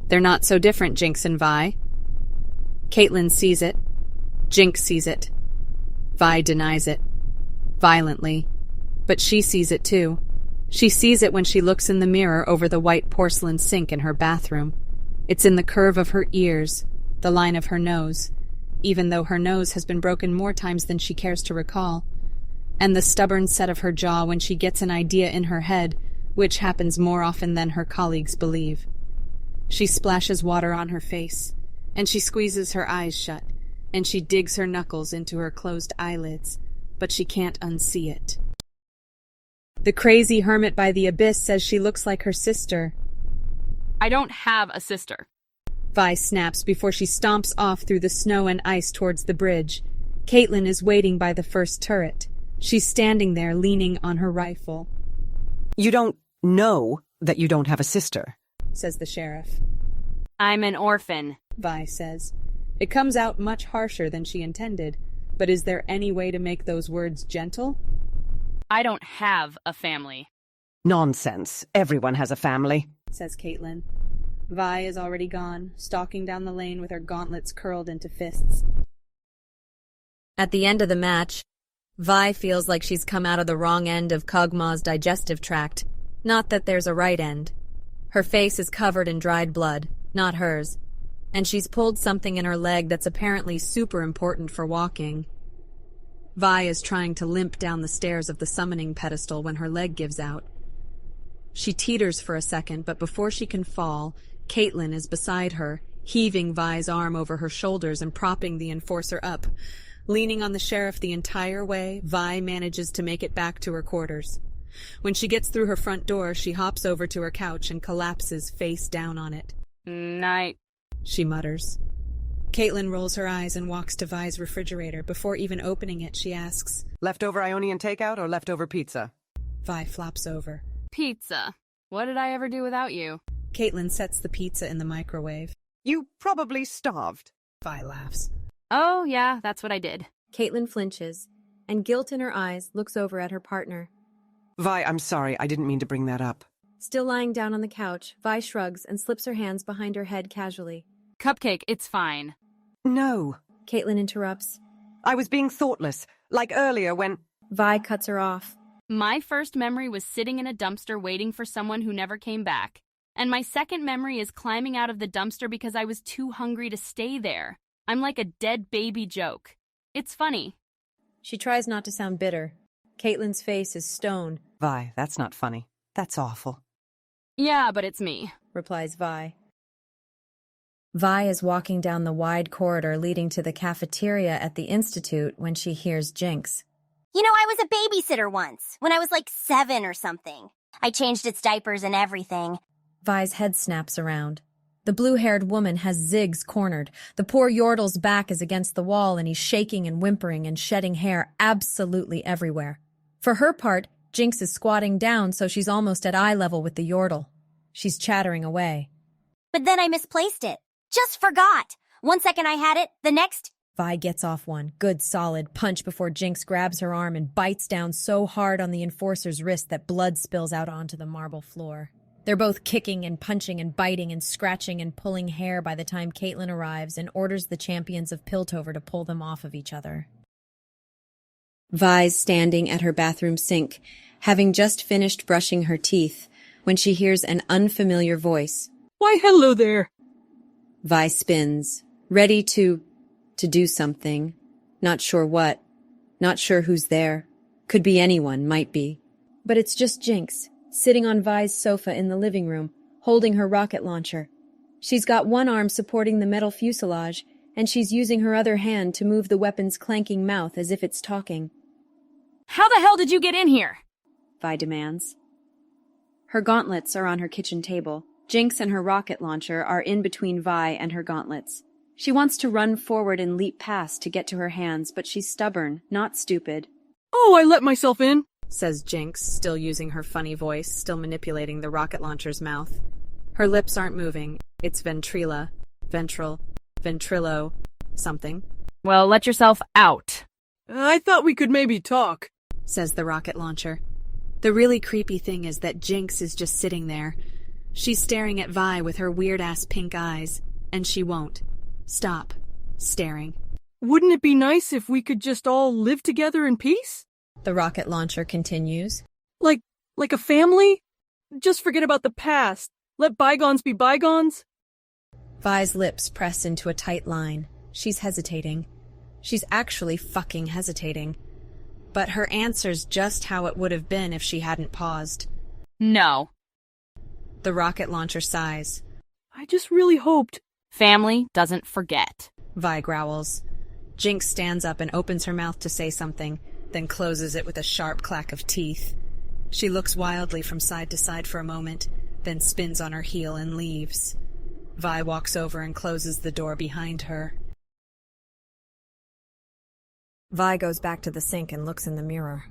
They're not so different, Jinx and Vi. Caitlin sees it. Jinx sees it. Vi denies it. Violently. But she sees it too. She sees it when she looks in the mirror over the white porcelain sink in her bathroom. It's in the curve of her ears, the line of her nose, even though her nose has been broken more times than she cares to recall, and the stubborn set of her jaw when she gets an idea in her head, which happens more often than her colleagues believe. She splashes water on her face, and she squeezes her eyes shut, and she digs her knuckles into her closed eyelids, but she can't unsee it. The crazy hermit by the abyss says she looks like her sister. I don't have a sister. Vi snaps before she stomps off through the snow and ice towards the bridge. Caitlin is waiting by the first turret. She's standing there leaning on her rifle. You don't know that you don't have a sister, says the sheriff. I'm an orphan, Vi says. It comes out much harsher than she intended, but is there any way to make those words gentle? I don't have a family. Nonsense. Everyone has a family, says Caitlin. Vi is already gone, stalking down the lane with her gauntlets curled into fists. At the end of the match, Vi feels like she's come out of the wrong end of Kog'Maw's digestive tract. Not that there's a right end. Her face is covered in dried blood, not hers, and she's pulled something in her leg that's apparently super important for walking. Vi is trying to limp down the stairs of the summoning pedestal when her leg gives out. She teeters for a second, but before she can fall, Caitlin is beside her, heaving Vi's arm over her shoulders and propping the enforcer up. Leaning on the sheriff the entire way, Vi manages to make it back to her quarters. When she gets through her front door, she hops over to her couch and collapses face down on it. Night, she mutters. Caitlin rolls her eyes and walks to Vi's refrigerator. Before even opening it, she asks, Leftover Ionian takeout or leftover pizza? Vi flops over. Pizza. What did I ever do without you? Caitlin sets the pizza in the microwave. You probably starved. Vi laughs. Oh, yeah, that's what I did. Caitlin flinches, and guilt in her eyes looks over at her partner. Vi, I'm sorry. I didn't mean to bring that up. Still lying down on the couch, Vi shrugs and slips her hands behind her head casually. Cupcake, it's fine. No. Caitlin interrupts. I was being thoughtless, like earlier when... Vi cuts her off. My first memory was sitting in a dumpster waiting for someone who never came back. And my second memory is climbing out of the dumpster because I was too hungry to stay there. I'm like a dead baby joke. It's funny. She tries not to sound bitter. Caitlin's face is stone. Vi, that's not funny. That's awful. Yeah, but it's me, replies Vi. Vi is walking down the wide corridor leading to the cafeteria at the Institute when she hears Jinx. You know, I was a babysitter once, when I was like 7 or something. I changed its diapers and everything. Vi's head snaps around. The blue-haired woman has Ziggs cornered. The poor Yordle's back is against the wall and he's shaking and whimpering and shedding hair absolutely everywhere. For her part, Jinx is squatting down so she's almost at eye level with the Yordle. She's chattering away. But then I misplaced it. Just forgot. 1 second I had it, the next... Vi gets off one good solid punch before Jinx grabs her arm and bites down so hard on the enforcer's wrist that blood spills out onto the marble floor. They're both kicking and punching and biting and scratching and pulling hair by the time Caitlin arrives and orders the champions of Piltover to pull them off of each other. Vi's standing at her bathroom sink, having just finished brushing her teeth, when she hears an unfamiliar voice. Why, hello there. Vi spins, ready to do something. Not sure what. Not sure who's there. Could be anyone, might be. But it's just Jinx, sitting on Vi's sofa in the living room, holding her rocket launcher. She's got one arm supporting the metal fuselage, and she's using her other hand to move the weapon's clanking mouth as if it's talking. How the hell did you get in here? Vi demands. Her gauntlets are on her kitchen table. Jinx and her rocket launcher are in between Vi and her gauntlets. She wants to run forward and leap past to get to her hands, but she's stubborn, not stupid. Oh, I let myself in, says Jinx, still using her funny voice, still manipulating the rocket launcher's mouth. Her lips aren't moving. It's ventrilo, something. Well, let yourself out. I thought we could maybe talk, says the rocket launcher. The really creepy thing is that Jinx is just sitting there, She's staring at Vi with her weird-ass pink eyes, and she won't stop staring. Wouldn't it be nice if we could just all live together in peace? The rocket launcher continues. Like a family? Just forget about the past. Let bygones be bygones. Vi's lips press into a tight line. She's hesitating. She's actually fucking hesitating. But her answer's just how it would have been if she hadn't paused. No. The rocket launcher sighs. I just really hoped. Family doesn't forget. Vi growls. Jinx stands up and opens her mouth to say something, then closes it with a sharp clack of teeth. She looks wildly from side to side for a moment, then spins on her heel and leaves. Vi walks over and closes the door behind her. Vi goes back to the sink and looks in the mirror.